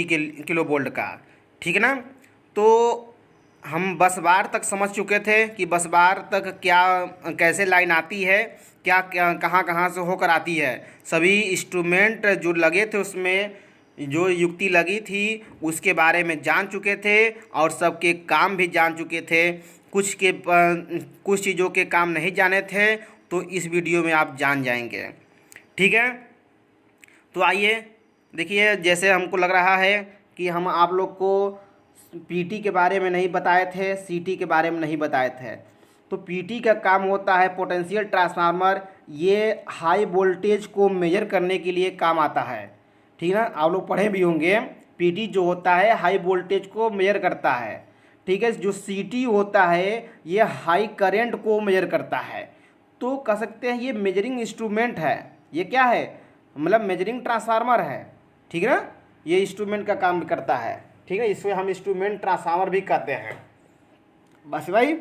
Kilo volt का। ठीक है ना। तो हम बस बार तक समझ चुके थे कि बस बार तक क्या कैसे लाइन आती है, क्या क्या कहाँ कहाँ से होकर आती है। सभी इंस्ट्रूमेंट जो लगे थे उसमें जो युक्ति लगी थी उसके बारे में जान चुके थे और सबके काम भी जान चुके थे। कुछ चीज़ों के काम नहीं जाने थे, तो इस वीडियो में आप जान जाएंगे। ठीक है। तो आइए देखिए, जैसे हमको लग रहा है कि हम आप लोग को पीटी के बारे में नहीं बताए थे, सीटी के बारे में नहीं बताए थे। तो पीटी का काम होता है पोटेंशियल ट्रांसफार्मर, ये हाई वोल्टेज को मेजर करने के लिए काम आता है। ठीक है ना, आप लोग पढ़े भी होंगे। पीटी जो होता है हाई वोल्टेज को मेजर करता है। ठीक है। जो सीटी होता है ये हाई करंट को मेजर करता है। तो कह सकते हैं ये मेजरिंग इंस्ट्रूमेंट है। ये क्या है, मतलब मेजरिंग ट्रांसफार्मर है। ठीक है ना, ये इंस्ट्रूमेंट का काम करता है। ठीक है, इसमें हम इंस्ट्रूमेंट ट्रांसफार्मर भी कहते हैं। बस भाई,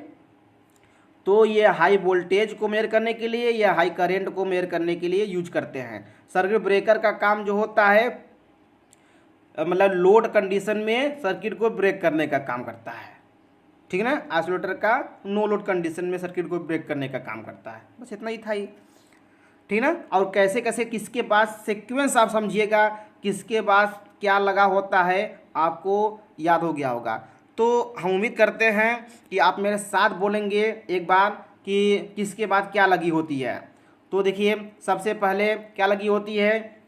तो ये हाई वोल्टेज को मेजर करने के लिए या हाई करंट को मेजर करने के लिए यूज करते हैं। सर्किट ब्रेकर का काम जो होता है मतलब लोड कंडीशन में सर्किट को ब्रेक करने का काम करता है। ठीक है ना, आइसोलेटर का नो लोड कंडीशन में सर्किट को ब्रेक करने का काम करता है। बस इतना ही था ही। ठीक ना। और कैसे कैसे किसके पास सीक्वेंस आप समझिएगा, किसके पास क्या लगा होता है आपको याद हो गया होगा। तो हम उम्मीद करते हैं कि आप मेरे साथ बोलेंगे एक बार कि किसके बाद क्या लगी होती है। तो देखिए, सबसे पहले क्या लगी होती है,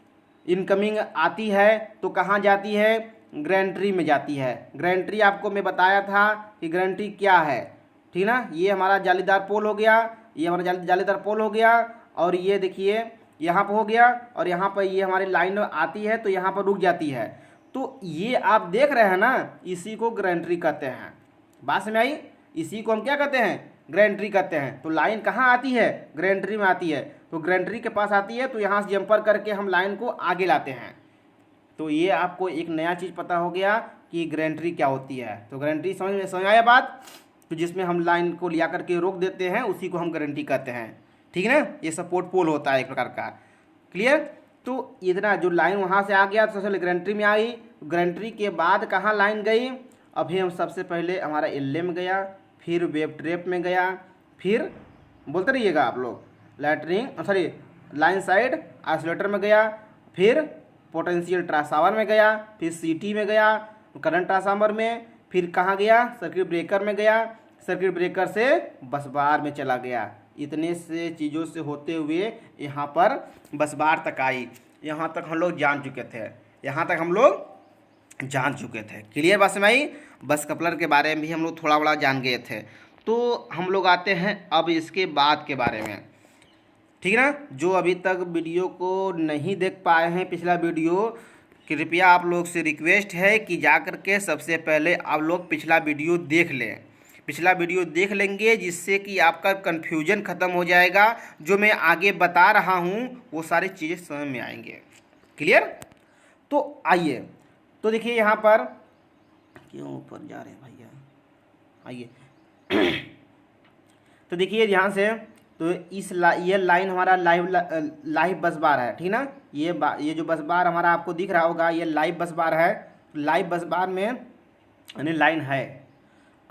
इनकमिंग आती है तो कहाँ जाती है, ग्रेंट्री में जाती है। ग्रेंट्री आपको मैं बताया था कि ग्रेंट्री क्या है। ठीक ना, ये हमारा जालीदार पोल हो गया, ये हमारा जालीदार पोल हो गया, और ये देखिए यहाँ पर हो गया, और यहाँ पर ये हमारी लाइन आती है तो यहाँ पर रुक जाती है। तो ये आप देख रहे हैं ना, इसी को ग्रेंट्री कहते हैं। बात समझ आई, इसी को हम क्या कहते हैं, ग्रेंट्री कहते हैं। तो लाइन कहाँ आती है, ग्रेंट्री में आती है। तो ग्रेंट्री के पास आती है तो यहाँ से जंपर करके हम लाइन को आगे लाते हैं। तो ये आपको एक नया चीज़ पता हो गया कि ग्रेंट्री क्या होती है। तो ग्रेंट्री समझ आया बात। तो जिसमें हम लाइन को लिया करके रोक देते हैं उसी को हम ग्रेंट्री कहते हैं। ठीक है ना, ये सपोर्ट पोल होता है एक प्रकार का। क्लियर। तो इतना जो लाइन वहाँ से आ गया तो सबसे पहले ग्रेंट्री में आई। ग्रेंट्री के बाद कहाँ लाइन गई, अभी हम सबसे पहले हमारा एलए में गया, फिर वेब ट्रैप में गया, फिर बोलते रहिएगा आप लोग, लाइन साइड आइसोलेटर में गया, फिर पोटेंशियल ट्रांसफार्मर में गया, फिर सीटी में गया करंट ट्रांसफार्मर में, फिर कहाँ गया, सर्किट ब्रेकर में गया, सर्किट ब्रेकर से बस बार में चला गया। इतने से चीज़ों से होते हुए यहाँ पर बस बार तक आई। यहाँ तक हम लोग जान चुके थे, यहाँ तक हम लोग जान चुके थे। क्लियर बात समझ आई। बस कपलर के बारे में भी हम लोग थोड़ा बड़ा जान गए थे। तो हम लोग आते हैं अब इसके बाद के बारे में। ठीक है ना, जो अभी तक वीडियो को नहीं देख पाए हैं पिछला वीडियो, कृपया आप लोग से रिक्वेस्ट है कि जा कर के सबसे पहले आप लोग पिछला वीडियो देख लें। पिछला वीडियो देख लेंगे जिससे कि आपका कन्फ्यूजन ख़त्म हो जाएगा। जो मैं आगे बता रहा हूँ वो सारी चीज़ें समझ में आएंगे। क्लियर। तो आइए, तो देखिए यहाँ पर क्यों ऊपर जा रहे हैं भैया, आइए। तो देखिए यहाँ से, तो ये लाइन हमारा लाइव बस बार है। ठीक ना, ये जो बस बार हमारा आपको दिख रहा होगा ये लाइव बस बार है। लाइव बस बार में यानी लाइन है।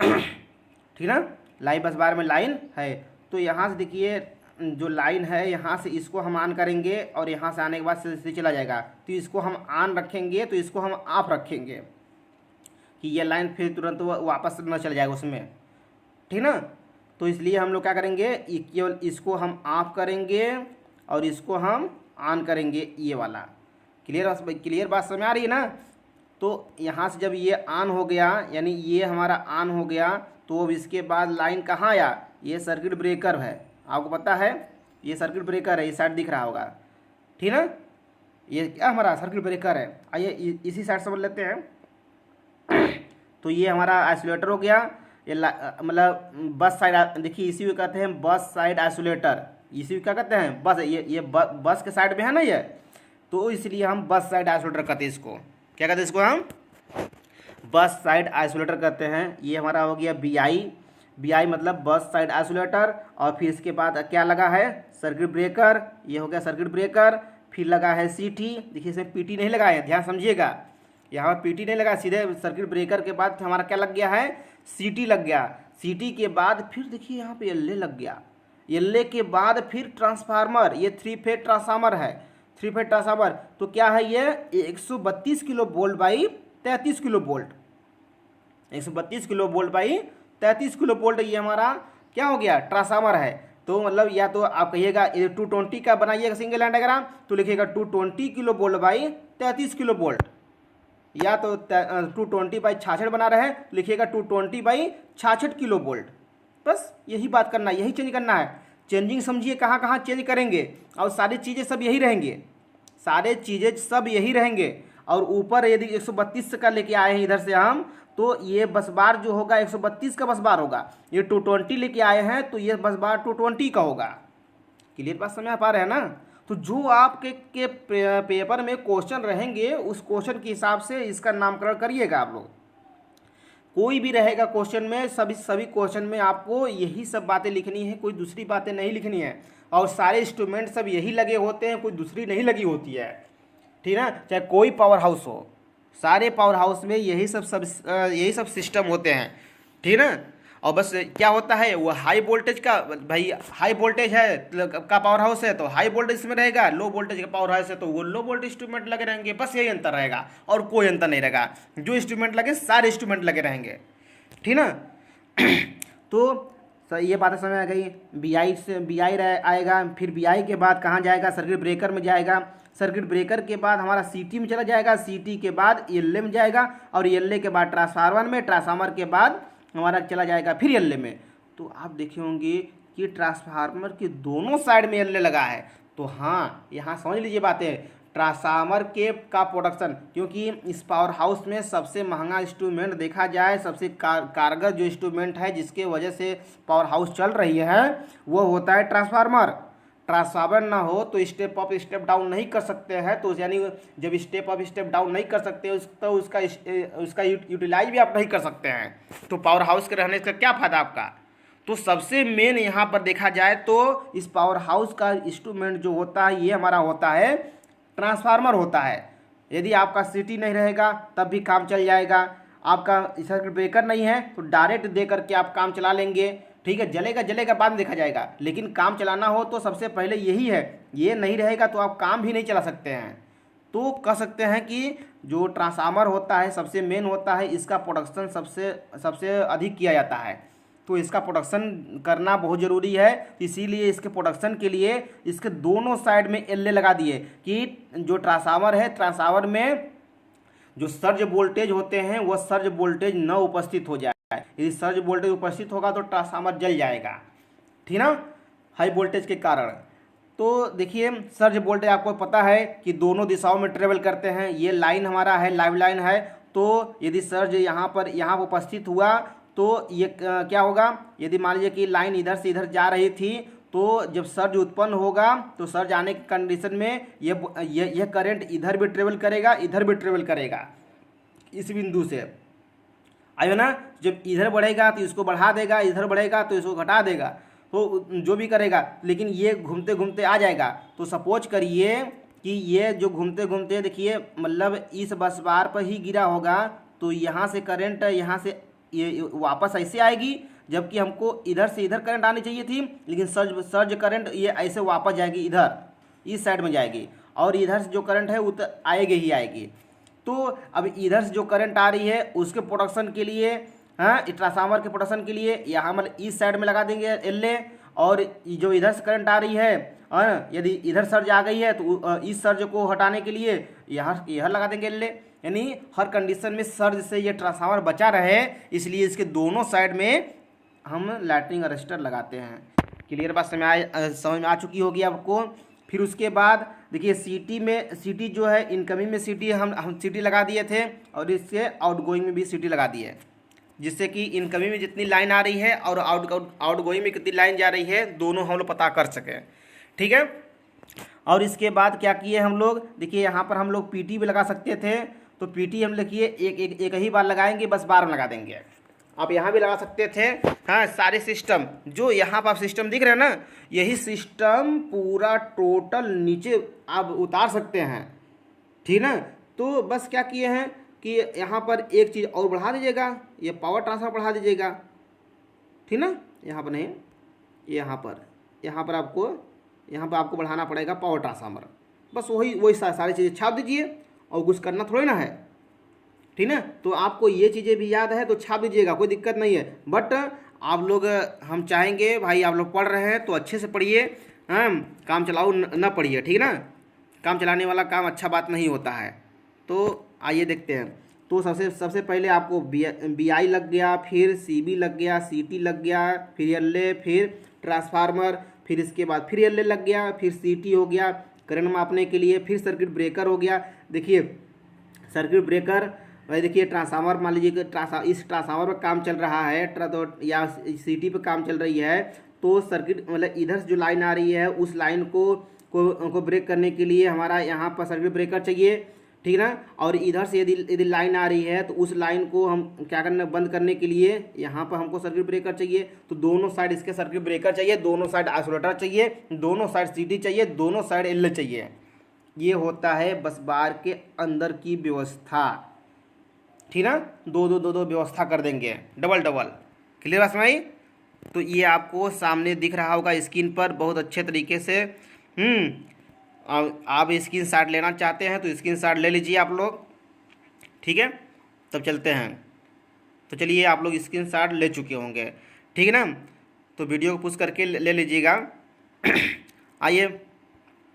ठीक ना, लाइव बस बार में लाइन है। तो यहाँ से देखिए जो लाइन है, यहाँ से इसको हम ऑन करेंगे और यहाँ से आने के बाद से चला जाएगा। तो इसको हम ऑन रखेंगे तो इसको हम ऑफ रखेंगे कि ये लाइन फिर तुरंत वापस न चल जाएगा उसमें। ठीक ना, तो इसलिए हम लोग क्या करेंगे, केवल इसको हम ऑफ करेंगे और इसको हम ऑन करेंगे, ये वाला। क्लियर बात समझ आ रही है ना। तो यहाँ से जब ये ऑन हो गया, यानी ये हमारा ऑन हो गया, तो अब इसके बाद लाइन कहाँ आया, ये सर्किट ब्रेकर है। आपको पता है ये सर्किट ब्रेकर है, ये साइड दिख रहा होगा। ठीक ना, ये क्या हमारा सर्किट ब्रेकर है। आइए इसी साइड समझ लेते हैं। तो ये हमारा आइसोलेटर हो गया, ये मतलब बस साइड। देखिए इसी को कहते हैं बस साइड आइसोलेटर। इसी को क्या कहते हैं, बस ये बस के साइड में है ना ये, तो इसलिए हम बस साइड आइसोलेटर कहते हैं इसको। क्या कहते हैं इसको, हम बस साइड आइसोलेटर कहते हैं। ये हमारा हो गया BI मतलब बस साइड आइसोलेटर। और फिर इसके बाद क्या लगा है, सर्किट ब्रेकर। ये हो गया सर्किट ब्रेकर। फिर लगा है CT। देखिए इसमें PT नहीं लगा है, ध्यान समझिएगा। यहाँ पर पीटी नहीं लगा, सीधे सर्किट ब्रेकर के बाद हमारा क्या लग गया है, सीटी लग गया। सीटी के बाद फिर देखिए यहाँ पे एलए लग गया, एलए के बाद फिर ट्रांसफार्मर, ये 3 फेज ट्रांसफार्मर है, 3 फेज ट्रांसफार्मर। तो क्या है ये 132 kilo volt by 33 kilo volt, 132 kilo volt by 33 kilo volt, ये हमारा क्या हो गया, ट्रांसफार्मर है। तो मतलब या तो आप कहिएगा 220 का बनाइएगा सिंगल लाइन डायग्राम, तो लिखिएगा 220 kilo volt by 33 kilo volt, या तो 220 बाई 66 बना रहे हैं, लिखिएगा 220 बाई 66 किलो वोल्ट। बस यही बात करना है, यही चेंज करना है। चेंजिंग समझिए कहाँ कहाँ चेंज करेंगे, और सारी चीज़ें सब यही रहेंगे, सारे चीज़ें सब यही रहेंगे। और ऊपर यदि 132 का लेके आए हैं इधर से हम, तो ये बस बार जो होगा 132 का बस बार होगा। ये 220 लेके आए हैं तो ये बस बार 220 का होगा। क्लियर बात समझ पा रहे हैं ना। तो जो आपके पेपर में क्वेश्चन रहेंगे उस क्वेश्चन के हिसाब से इसका नामकरण करिएगा आप लोग। कोई भी रहेगा क्वेश्चन में, सभी क्वेश्चन में आपको यही सब बातें लिखनी है, कोई दूसरी बातें नहीं लिखनी है। और सारे इंस्ट्रूमेंट सब यही लगे होते हैं, कोई दूसरी नहीं लगी होती है, ठीक ना। चाहे कोई पावर हाउस हो, सारे पावर हाउस में यही सब सिस्टम होते हैं, ठीक ना। और बस क्या होता है, वो हाई वोल्टेज का, भाई हाई वोल्टेज है का पावर हाउस है तो हाई वोल्टेज में रहेगा, लो वोल्टेज का पावर हाउस है तो वो लो वोल्टेज इंस्ट्रूमेंट लगे रहेंगे। बस यही अंतर रहेगा और कोई अंतर नहीं रहेगा, जो इंस्ट्रूमेंट लगे सारे इंस्ट्रूमेंट लगे रहेंगे, ठीक ना। तो ये बातें समझ आ गई। बीआई से बीआई आएगा, फिर बीआई के बाद कहाँ जाएगा, सर्किट ब्रेकर में जाएगा। सर्किट ब्रेकर के बाद हमारा सीटी में चला जाएगा, सीटी के बाद एलए में जाएगा, और एलए के बाद ट्रांसफार्मर में, ट्रांसफार्मर के बाद हमारा चला जाएगा फिर एलए में। तो आप देखे होंगे कि ट्रांसफार्मर के दोनों साइड में एलए लगा है। तो हाँ, यहाँ समझ लीजिए बातें, ट्रांसफार्मर के का प्रोडक्शन, क्योंकि इस पावर हाउस में सबसे महंगा इंस्ट्रूमेंट देखा जाए, सबसे कारगर जो इंस्ट्रूमेंट है जिसके वजह से पावर हाउस चल रही है वो होता है ट्रांसफार्मर। ट्रांसफार्मर ना हो तो स्टेप अप स्टेप डाउन नहीं कर सकते हैं। तो यानी जब स्टेप अप स्टेप डाउन नहीं कर सकते तो उसका यूटिलाइज भी आप नहीं कर सकते हैं। तो पावर हाउस के रहने का क्या फ़ायदा आपका। तो सबसे मेन यहाँ पर देखा जाए तो इस पावर हाउस का इंस्ट्रूमेंट जो होता है ये हमारा होता है ट्रांसफार्मर होता है। यदि आपका सीटी नहीं रहेगा तब भी काम चल जाएगा, आपका सर्किट ब्रेकर नहीं है तो डायरेक्ट दे करके आप काम चला लेंगे, ठीक है। जलेगा बाद में देखा जाएगा, लेकिन काम चलाना हो तो सबसे पहले यही है। ये नहीं रहेगा तो आप काम भी नहीं चला सकते हैं। तो कह सकते हैं कि जो ट्रांसफार्मर होता है सबसे मेन होता है, इसका प्रोडक्शन सबसे अधिक किया जाता है। तो इसका प्रोडक्शन करना बहुत ज़रूरी है, इसीलिए इसके प्रोडक्शन के लिए इसके दोनों साइड में एलए लगा दिए कि जो ट्रांसफार्मर है, ट्रांसफार्मर में जो सर्ज वोल्टेज होते हैं वो सर्ज वोल्टेज न उपस्थित हो जाए। यदि सर्ज वोल्टेज उपस्थित होगा तो ट्रांसफार्मर जल जाएगा, ठीक ना, हाई वोल्टेज के कारण। तो देखिए सर्ज वोल्टेज आपको पता है कि दोनों दिशाओं में ट्रेवल करते हैं। ये लाइन हमारा है, लाइव लाइन है। तो यदि सर्ज यहाँ उपस्थित हुआ तो ये क्या होगा, यदि मान लीजिए कि लाइन इधर से इधर जा रही थी तो जब सर्ज उत्पन्न होगा तो सर्ज आने की कंडीशन में यह करंट इधर भी ट्रेवल करेगा, इधर भी ट्रेवल करेगा, इस बिंदु से आयो ना। जब इधर बढ़ेगा तो इसको बढ़ा देगा, इधर बढ़ेगा तो इसको घटा देगा, तो जो भी करेगा, लेकिन ये घूमते घूमते आ जाएगा। तो सपोज करिए कि ये जो घूमते घूमते देखिए मतलब इस बस बार पर ही गिरा होगा, तो यहाँ से करंट यहाँ से ये वापस ऐसे आएगी, जबकि हमको इधर से इधर करंट आनी चाहिए थी, लेकिन सर्ज करंट ये ऐसे वापस जाएगी, इधर इस साइड में जाएगी, और इधर से जो करंट है वो तो आएगी ही आएगी। तो अब इधर से जो करंट आ रही है उसके प्रोडक्शन के लिए, हाँ, ट्रांसफार्मर के प्रोडक्शन के लिए यहाँ मतलब इस साइड में लगा देंगे एलए, और जो इधर से करंट आ रही है, यदि इधर सर्ज आ गई है तो इस सर्ज को हटाने के लिए यहाँ लगा देंगे एलए। यानी हर कंडीशन में सर्ज से ये ट्रांसफार्मर बचा रहे, इसलिए इसके दोनों साइड में हम लाइटनिंग अरेस्टर लगाते हैं। क्लियर बात समझ में आ चुकी होगी आपको। फिर उसके बाद देखिए सीटी जो है, इनकमिंग में सीटी हम सीटी लगा दिए थे, और इससे आउटगोइंग में भी सीटी लगा दी है, जिससे कि इनकमिंग में जितनी लाइन आ रही है और आउटगोइंग में कितनी लाइन जा रही है दोनों हम लोग पता कर सकें, ठीक है। और इसके बाद क्या किए हम लोग, देखिए यहाँ पर हम लोग पीटी भी लगा सकते थे। तो पीटी हम लिखिए एक ही बार लगाएंगे, बस बार में लगा देंगे। आप यहाँ भी लगा सकते थे, हाँ। सारे सिस्टम जो यहाँ पर आप सिस्टम दिख रहे हैं ना, यही सिस्टम पूरा टोटल नीचे आप उतार सकते हैं, ठीक ना। तो बस क्या किए हैं कि यहाँ पर एक चीज़ और बढ़ा दीजिएगा, ये पावर ट्रांसफर बढ़ा दीजिएगा, ठीक ना। यहाँ पर नहीं, यहाँ पर आपको बढ़ाना पड़ेगा पावर ट्रांसफार्मर। बस वही सारी चीज़ें छाप दीजिए और कुछ करना थोड़ी ना है, ठीक ना। तो आपको ये चीज़ें भी याद है तो छाप दीजिएगा, कोई दिक्कत नहीं है। बट आप लोग, हम चाहेंगे भाई आप लोग पढ़ रहे हैं तो अच्छे से पढ़िए, हाँ, काम चलाओ न पढ़िए, ठीक ना। काम चलाने वाला काम अच्छा बात नहीं होता है। तो आइए देखते हैं। तो सबसे पहले आपको बी आई लग गया, फिर सी बी लग गया, सी टी लग गया, फिर एल ए, फिर ट्रांसफार्मर, फिर इसके बाद फिर एल ए लग गया, फिर सी टी हो गया करंट मापने के लिए, फिर सर्किट ब्रेकर हो गया। देखिए सर्किट ब्रेकर, भाई देखिए ट्रांसफार्मर, मान लीजिए कि इस ट्रांसफार्मर पर काम चल रहा है तो या सीटी पे काम चल रही है, तो सर्किट मतलब इधर से जो लाइन आ रही है उस लाइन को ब्रेक करने के लिए हमारा यहाँ पर सर्किट ब्रेकर चाहिए, ठीक ना। और इधर से यदि लाइन आ रही है तो उस लाइन को हम क्या करना, बंद करने के लिए यहाँ पर हमको सर्किट ब्रेकर चाहिए। तो दोनों साइड इसके सर्किट ब्रेकर चाहिए, दोनों साइड आइसोलेटर चाहिए, दोनों साइड सीटी चाहिए, दोनों साइड एल चाहिए। ये होता है बस बार के अंदर की व्यवस्था, ठीक ना। दो व्यवस्था कर देंगे, डबल। क्लियर बात समझ? तो ये आपको सामने दिख रहा होगा स्क्रीन पर बहुत अच्छे तरीके से। आप स्क्रीन शॉट लेना चाहते हैं तो स्क्रीन शॉट ले लीजिए आप लोग, ठीक है। तब चलते हैं। तो चलिए आप लोग स्क्रीन शॉट ले चुके होंगे, ठीक है ना। तो वीडियो को पुश करके ले लीजिएगा। आइए,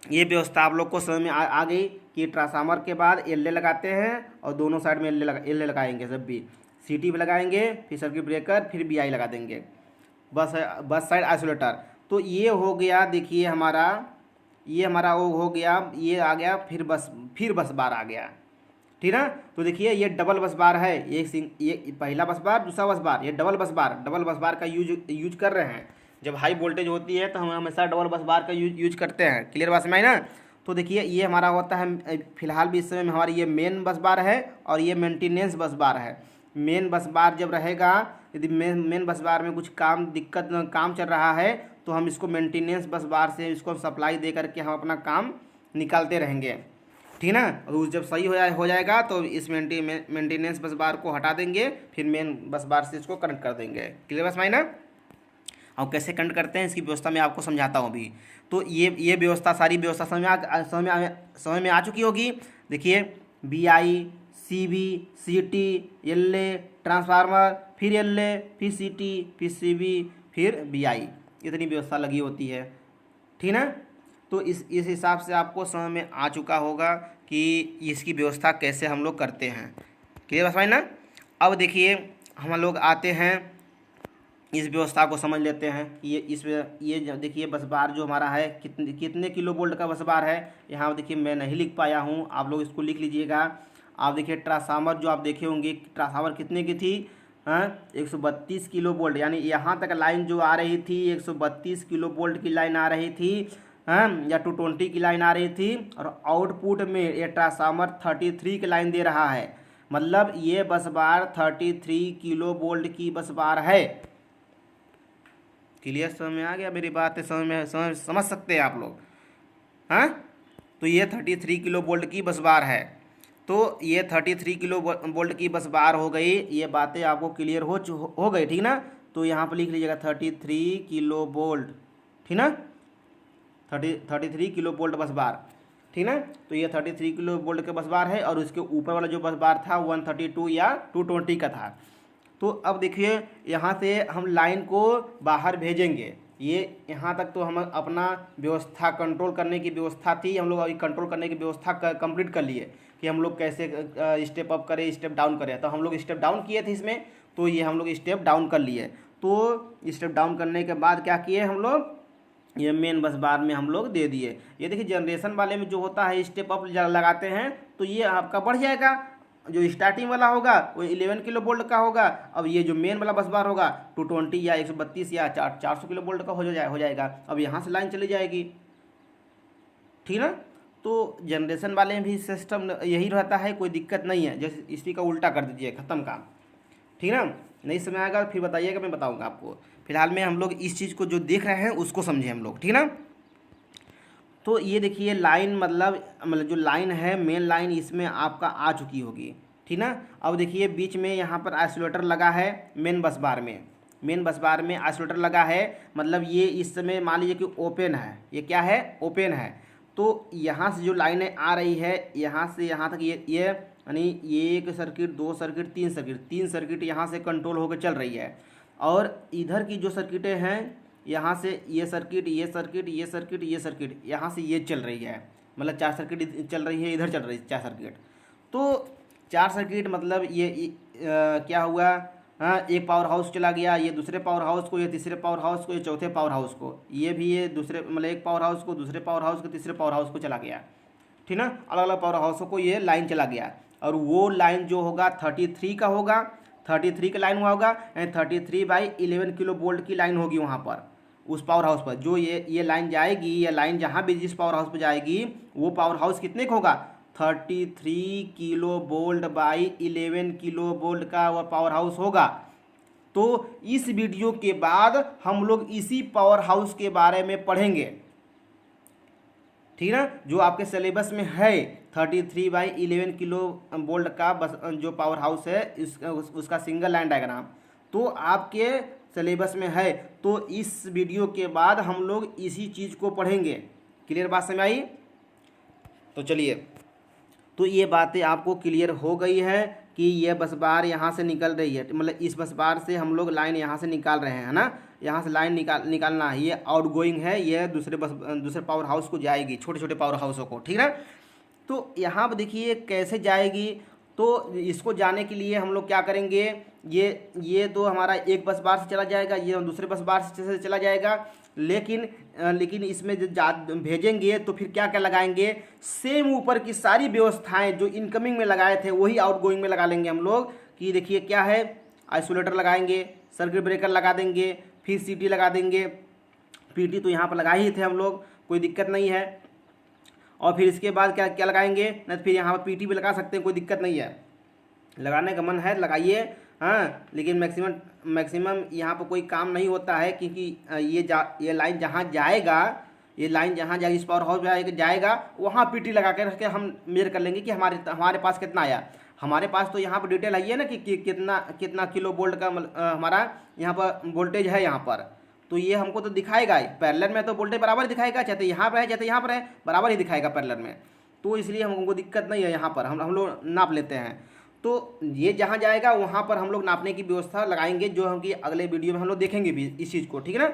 ये व्यवस्था आप लोग को समझ में आ गई कि ट्रांसफार्मर के बाद एल ए लगाते हैं और दोनों साइड में एल ए लगाएंगे, जब भी सी टी भी लगाएंगे, फिर सर्किट ब्रेकर, फिर बी आई लगा देंगे, बस साइड आइसोलेटर। तो ये हो गया, देखिए ये हमारा वो हो गया, ये आ गया, फिर बस बार आ गया, ठीक ना। तो देखिए ये डबल बस बार है, ये पहला बस बार, दूसरा बस बार, ये डबल बस बार का यूज कर रहे हैं। जब हाई वोल्टेज होती है तो हम हमेशा डबल बस बार का यूज करते हैं। क्लियर बात समझ ना। तो देखिए ये हमारा होता है, फिलहाल भी इस समय में हमारी ये मेन बस बार है और ये मेंटेनेंस बस बार है। मेन बस बार जब रहेगा, यदि मेन बस बार में कुछ काम चल रहा है तो हम इसको मेंटेनेंस बस बार से इसको सप्लाई दे करके हम अपना काम निकालते रहेंगे, ठीक ना। और जब सही हो जाएगा तो इस मेंटेनेंस बस बार को हटा देंगे, फिर मेन बस बार से इसको कनेक्ट कर देंगे। क्लियर बस माइना। और कैसे कनेक्ट करते हैं इसकी व्यवस्था मैं आपको समझाता हूँ अभी। तो ये व्यवस्था, सारी व्यवस्था समझ में आ चुकी होगी। देखिए B I, C B, C T, L A, transformer, फिर एल ए, फिर सी टी, फिर सी बी, फिर बी आई, इतनी व्यवस्था लगी होती है, ठीक ना। तो इस हिसाब से आपको समझ में आ चुका होगा कि इसकी व्यवस्था कैसे हम लोग करते हैं। क्लियर बस भाई ना। अब देखिए हम लोग आते हैं, इस व्यवस्था को समझ लेते हैं कि ये देखिए बस बार जो हमारा है कितने किलो वोल्ट का बस बार है। यहाँ देखिए मैं नहीं लिख पाया हूँ, आप लोग इसको लिख लीजिएगा। आप देखिए ट्रांसफार्मर जो आप देखे होंगे, ट्रांसफार्मर कितने की थी, 132 किलो वोल्ट, यानी यहाँ तक लाइन जो आ रही थी 132 किलो वोल्ट की लाइन आ रही थी, या 220 की लाइन आ रही थी। और आउटपुट में ये ट्रांसफार्मर 33 की लाइन दे रहा है, मतलब ये बस बार 33 किलो वोल्ट की बस बार है। क्लियर समझ में आ गया मेरी बात है? समझ सकते हैं आप लोग, हाँ। तो ये 33 किलो वोल्ट की बस बार है। तो ये 33 किलो वोल्ट की बस बार हो गई। ये बातें आपको क्लियर हो गई, ठीक ना। तो यहाँ पर लिख लीजिएगा 33 किलो वोल्ट, ठीक ना। 33 किलो वोल्ट बस बार, ठीक ना। तो ये 33 किलो वोल्ट का बस बार है और उसके ऊपर वाला जो बस बार था 132 या 220 का था। तो अब देखिए यहाँ से हम लाइन को बाहर भेजेंगे। ये यहाँ तक तो हम अपना व्यवस्था कंट्रोल करने की व्यवस्था थी, हम लोग अभी कंट्रोल करने की व्यवस्था कंप्लीट कर लिए कि हम लोग कैसे स्टेप अप करें, स्टेप डाउन करें। तो हम लोग स्टेप डाउन किए थे इसमें, तो ये हम लोग स्टेप डाउन कर लिए। तो स्टेप डाउन करने के बाद क्या किए हम लोग, ये मेन बस बार में हम लोग दे दिए। ये देखिए जनरेशन वाले में जो होता है स्टेप अप लगाते हैं तो ये आपका बढ़ जाएगा। जो स्टार्टिंग वाला होगा वो 11 किलो वोल्ट का होगा। अब ये जो मेन वाला बस बार होगा 220 या 132 या 400 किलो वोल्ट का हो जाएगा। अब यहाँ से लाइन चली जाएगी, ठीक ना। तो जनरेशन वाले में भी सिस्टम यही रहता है, कोई दिक्कत नहीं है। जैसे इसी का उल्टा कर दीजिए, ख़त्म काम, ठीक ना। नहीं समझ आएगा फिर बताइएगा, मैं बताऊँगा आपको। फिलहाल में हम लोग इस चीज़ को जो देख रहे हैं उसको समझे हम लोग, ठीक ना। तो ये देखिए लाइन मतलब जो लाइन है मेन लाइन इसमें आपका आ चुकी होगी, ठीक ठीक ना। अब देखिए बीच में यहाँ पर आइसोलेटर लगा है मेन बस बार में, मेन बस बार में आइसोलेटर लगा है, मतलब ये इस समय मान लीजिए कि ओपन है, ये क्या है, ओपन है। तो यहाँ से जो लाइनें आ रही है यहाँ से यहाँ तक, ये यानी ये एक सर्किट, दो सर्किट, तीन सर्किट यहाँ से कंट्रोल होकर चल रही है। और इधर की जो सर्किटें हैं यहाँ से ये सर्किट, ये सर्किट, ये सर्किट, ये सर्किट यहाँ से ये चल रही है, मतलब 4 सर्किट चल रही है, इधर चल रही है 4 सर्किट। तो 4 सर्किट मतलब ये क्या हुआ, हाँ, एक पावर हाउस चला गया, ये दूसरे पावर हाउस को, ये तीसरे पावर हाउस को, ये चौथे पावर हाउस को, ये भी ये दूसरे मतलब एक पावर हाउस को, दूसरे पावर हाउस को, तीसरे पावर हाउस को चला गया, ठीक ना। अलग अलग पावर हाउसों को ये लाइन चला गया। और वो लाइन जो होगा 33 का होगा, 33 का लाइन हुआ होगा, यानी 33/11 किलो वोल्ट की लाइन होगी वहाँ पर उस पावर हाउस पर। जो ये लाइन जाएगी, ये लाइन जहाँ भी जिस पावर हाउस पर जाएगी वो पावर हाउस कितने का होगा, 33 kilo volt by 11 kilo volt का वह पावर हाउस होगा। तो इस वीडियो के बाद हम लोग इसी पावर हाउस के बारे में पढ़ेंगे, ठीक ना। जो आपके सिलेबस में है 33/11 किलो वोल्ट का बस जो पावर हाउस है उसका सिंगल लाइन डायग्राम तो आपके सिलेबस में है। तो इस वीडियो के बाद हम लोग इसी चीज़ को पढ़ेंगे। क्लियर बात समझ आई। तो चलिए, तो ये बातें आपको क्लियर हो गई है कि ये बस बार यहाँ से निकल रही है, मतलब इस बस बार से हम लोग लाइन यहाँ से निकाल रहे हैं, है ना। यहाँ से लाइन निकालना है, ये आउटगोइंग है, ये दूसरे पावर हाउस को जाएगी, छोटे छोटे पावर हाउसों को, ठीक है। तो यहाँ पर देखिए कैसे जाएगी। तो इसको जाने के लिए हम लोग क्या करेंगे, ये तो हमारा एक बस बार से चला जाएगा, ये दूसरे बस बार से चला जाएगा। लेकिन इसमें जो भेजेंगे तो फिर क्या क्या लगाएंगे, सेम ऊपर की सारी व्यवस्थाएं जो इनकमिंग में लगाए थे वही आउटगोइंग में लगा लेंगे हम लोग। कि देखिए क्या है, आइसोलेटर लगाएंगे, सर्किट ब्रेकर लगा देंगे, फिर सीटी लगा देंगे। पीटी तो यहाँ पर लगा ही थे हम लोग, कोई दिक्कत नहीं है। और फिर इसके बाद क्या क्या लगाएंगे, नहीं तो फिर यहाँ पर पीटी भी लगा सकते हैं, कोई दिक्कत नहीं है। लगाने का मन है लगाइए, हाँ, लेकिन मैक्सिमम यहाँ पर कोई काम नहीं होता है, क्योंकि ये लाइन जहाँ जाएगा, ये लाइन जहाँ जाएगी इस पावर हाउस में जाएगा वहाँ पीटी लगा के रख के हम मेजर कर लेंगे कि हमारे पास कितना आया। हमारे पास तो यहाँ पर डिटेल है ना कि कितना किलो वोल्ट का हमारा यहाँ पर वोल्टेज है यहाँ पर। तो ये हमको तो दिखाएगा ही, पैरेलल में तो वोल्टेज बराबर ही दिखाएगा, चाहे यहाँ पर है चाहे यहाँ पर है, बराबर ही दिखाएगा पैरेलल में। तो इसलिए हमको दिक्कत नहीं है, यहाँ पर हम लोग नाप लेते हैं। तो ये जहाँ जाएगा वहाँ पर हम लोग नापने की व्यवस्था लगाएंगे, जो हम कि अगले वीडियो में हम लोग देखेंगे भी इस चीज़ को, ठीक है ना।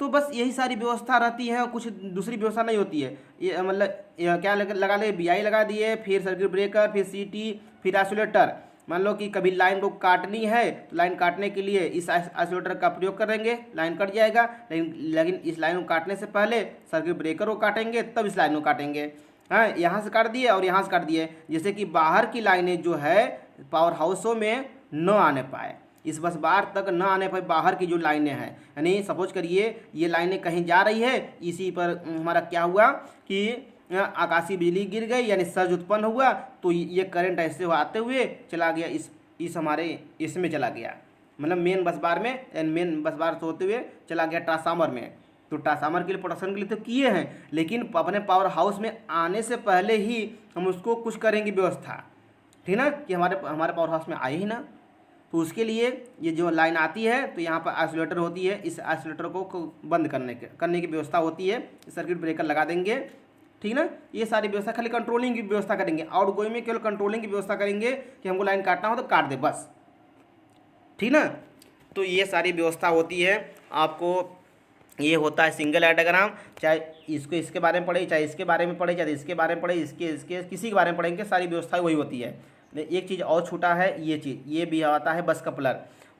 तो बस यही सारी व्यवस्था रहती है और कुछ दूसरी व्यवस्था नहीं होती है। ये मतलब क्या लगा ले, BI लगा दिए, फिर सर्किट ब्रेकर, फिर CT, फिर आइसोलेटर। मान लो कि कभी लाइन को काटनी है तो लाइन काटने के लिए इस आइसोलेटर का प्रयोग करेंगे, लाइन कट जाएगा। लेकिन इस लाइन को काटने से पहले सर्किट ब्रेकर को काटेंगे, तब इस लाइन को काटेंगे। हाँ, यहाँ से काट दिए और यहाँ से काट दिए, जैसे कि बाहर की लाइनें जो है पावर हाउसों में न आने पाए, इस बस बार तक न आने पाए बाहर की जो लाइनें हैं। यानी सपोज करिए ये लाइनें कहीं जा रही है, इसी पर हमारा क्या हुआ कि आकाशीय बिजली गिर गई, यानी सर्ज उत्पन्न हुआ, तो ये करंट ऐसे आते हुए चला गया इस हमारे इसमें चला गया, मतलब मेन बस बार में, मेन बस बार से होते हुए चला गया ट्रांसफार्मर में। तो ट्रांसफार्मर के लिए, प्रोटेक्शन के लिए तो किए हैं, लेकिन अपने पावर हाउस में आने से पहले ही हम उसको कुछ करेंगे व्यवस्था, ठीक ना, कि हमारे पावर हाउस में आए ही ना। तो उसके लिए ये जो लाइन आती है तो यहाँ पर आइसोलेटर होती है, इस आइसोलेटर को बंद करने की व्यवस्था होती है, सर्किट ब्रेकर लगा देंगे, ठीक ना। ये सारी व्यवस्था खाली कंट्रोलिंग की व्यवस्था करेंगे, आउटगोइंग में केवल कंट्रोलिंग की व्यवस्था करेंगे कि हमको लाइन काटना हो तो काट दे बस, ठीक ना। तो ये सारी व्यवस्था होती है। आपको ये होता है सिंगल लाइन डायग्राम, चाहे इसके बारे में पढ़े, चाहे इसके बारे में पढ़े, चाहे इसके बारे में पढ़े, इसके किसी के बारे में पढ़ेंगे, सारी व्यवस्था वही होती है। एक चीज़ और छूटा है, ये चीज़ ये भी आता है बस कपलर।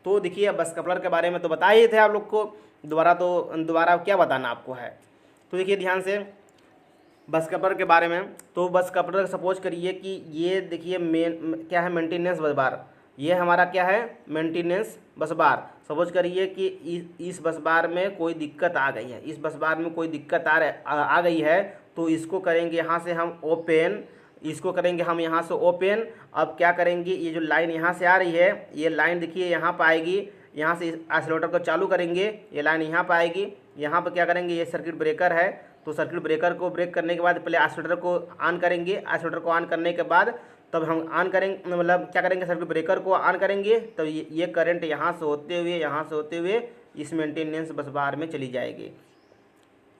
तो देखिए बस कपलर के बारे में तो बता ही थे आप लोग को, दोबारा क्या बताना आपको है। तो देखिए ध्यान से बस कपलर के बारे में। तो बस कपलर सपोज करिए कि ये देखिए क्या है, मेंटेनेंस बस बार, ये हमारा क्या है, मेंटेनेंस बस बार। सपोज करिए कि इस बस बार में कोई दिक्कत आ गई है, इस बस बार में कोई दिक्कत आ गई है, तो इसको करेंगे यहाँ से हम ओपन, इसको करेंगे हम यहाँ से ओपन। अब क्या करेंगे, ये जो लाइन यहाँ से आ रही है, ये लाइन देखिए यहाँ पर आएगी, यहाँ से आइसोलेटर को चालू करेंगे, ये लाइन यहाँ पर आएगी, यहाँ पर क्या करेंगे, ये सर्किट ब्रेकर है, तो सर्किट ब्रेकर को ब्रेक करने के बाद पहले आइसोलेटर को ऑन करेंगे, आइसोलेटर को ऑन करने के बाद तब हम ऑन करेंगे, मतलब क्या करेंगे, सर्किट ब्रेकर को ऑन करेंगे, तब ये करंट यहाँ से होते हुए इस मेंटेनेंस बस बार में चली जाएगी।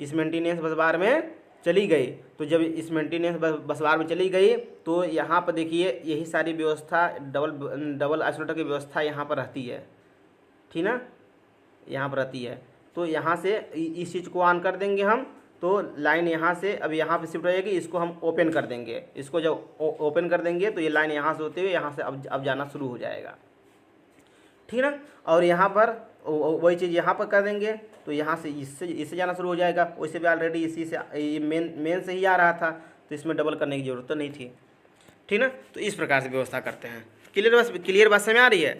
इस मेंटेनेंस बस बार में चली गई, तो जब इस मेंटेनेंस बस बार में चली गई तो यहाँ पर देखिए यही सारी व्यवस्था डबल आइसोलेटर की व्यवस्था यहाँ पर रहती है, ठीक ना, यहाँ पर रहती है। तो यहाँ से इस चीज़ को ऑन कर देंगे हम, तो लाइन यहाँ से अब यहाँ पे शिफ्ट हो जाएगी, इसको हम ओपन कर देंगे। इसको जब ओपन कर देंगे तो ये लाइन यहाँ से होते हुए यहाँ से अब जाना शुरू हो जाएगा, ठीक ना। और यहाँ पर वही चीज़ यहाँ पर कर देंगे तो यहाँ से इससे जाना शुरू हो जाएगा। वैसे भी ऑलरेडी इसी से ये मेन से ही आ रहा था, तो इसमें डबल करने की ज़रूरत तो नहीं थी, ठीक ना। तो इस प्रकार से व्यवस्था करते हैं। क्लियर बात समझ आ रही है।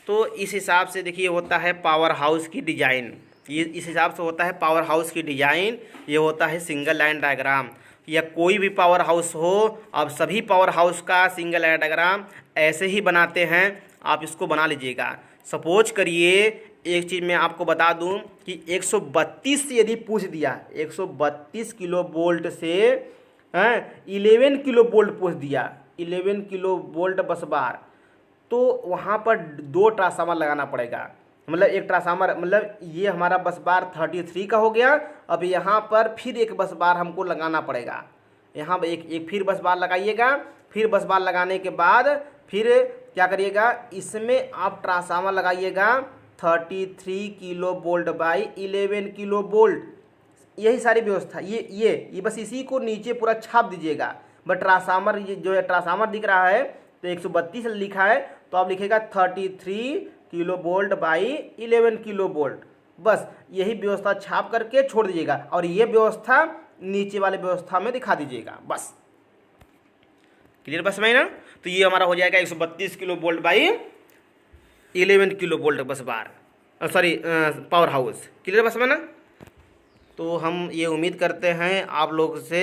तो इस हिसाब से देखिए होता है पावर हाउस की डिजाइन, ये इस हिसाब से होता है पावर हाउस की डिजाइन। ये होता है सिंगल लाइन डायग्राम, या कोई भी पावर हाउस हो, अब सभी पावर हाउस का सिंगल लाइन डायग्राम ऐसे ही बनाते हैं, आप इसको बना लीजिएगा। सपोज करिए एक चीज़ मैं आपको बता दूं कि 132 से यदि पूछ दिया, 132 किलो वोल्ट से 11 किलो वोल्ट पूछ दिया, 11 किलो वोल्ट बस बार, तो वहाँ पर 2 ट्रांसफार्मर लगाना पड़ेगा। मतलब एक ट्रांसफार्मर, मतलब ये हमारा बस बार 33 का हो गया। अब यहाँ पर फिर एक बस बार हमको लगाना पड़ेगा, यहाँ पर एक फिर बस बार लगाइएगा। फिर बस बार लगाने के बाद फिर क्या करिएगा, इसमें आप ट्रांसफार्मर लगाइएगा 33 kilo volt by 11 kilo volt. यही सारी व्यवस्था, ये बस इसी को नीचे पूरा छाप दीजिएगा। बट ट्रांसफार्मर, ये जो है ट्रांसफार्मर दिख रहा है तो 132 लिखा है, तो आप लिखेगा 33 kilo volt by 11 kilo volt. बस यही व्यवस्था छाप करके छोड़ दीजिएगा, और ये व्यवस्था नीचे वाले व्यवस्था में दिखा दीजिएगा। बस क्लियर बस में ना। तो ये हमारा हो जाएगा 132 kilo volt by 11 kilo volt बस बार, सॉरी पावर हाउस। क्लियर बस में ना। तो हम ये उम्मीद करते हैं आप लोग से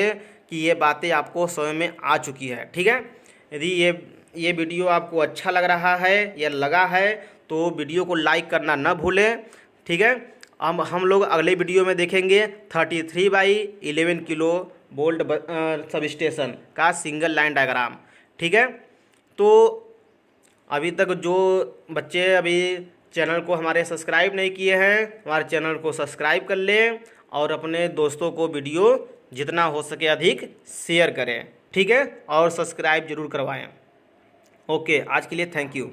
कि ये बातें आपको समझ में आ चुकी है, ठीक है। यदि ये वीडियो आपको अच्छा लग रहा है या लगा है तो वीडियो को लाइक करना न भूलें, ठीक है। हम लोग अगले वीडियो में देखेंगे 33 by 11 kilo volt sub station का सिंगल लाइन डायग्राम, ठीक है। तो अभी तक जो बच्चे अभी चैनल को हमारे सब्सक्राइब नहीं किए हैं, हमारे चैनल को सब्सक्राइब कर लें और अपने दोस्तों को वीडियो जितना हो सके अधिक शेयर करें, ठीक है, और सब्सक्राइब जरूर करवाएं। ओके, आज के लिए थैंक यू।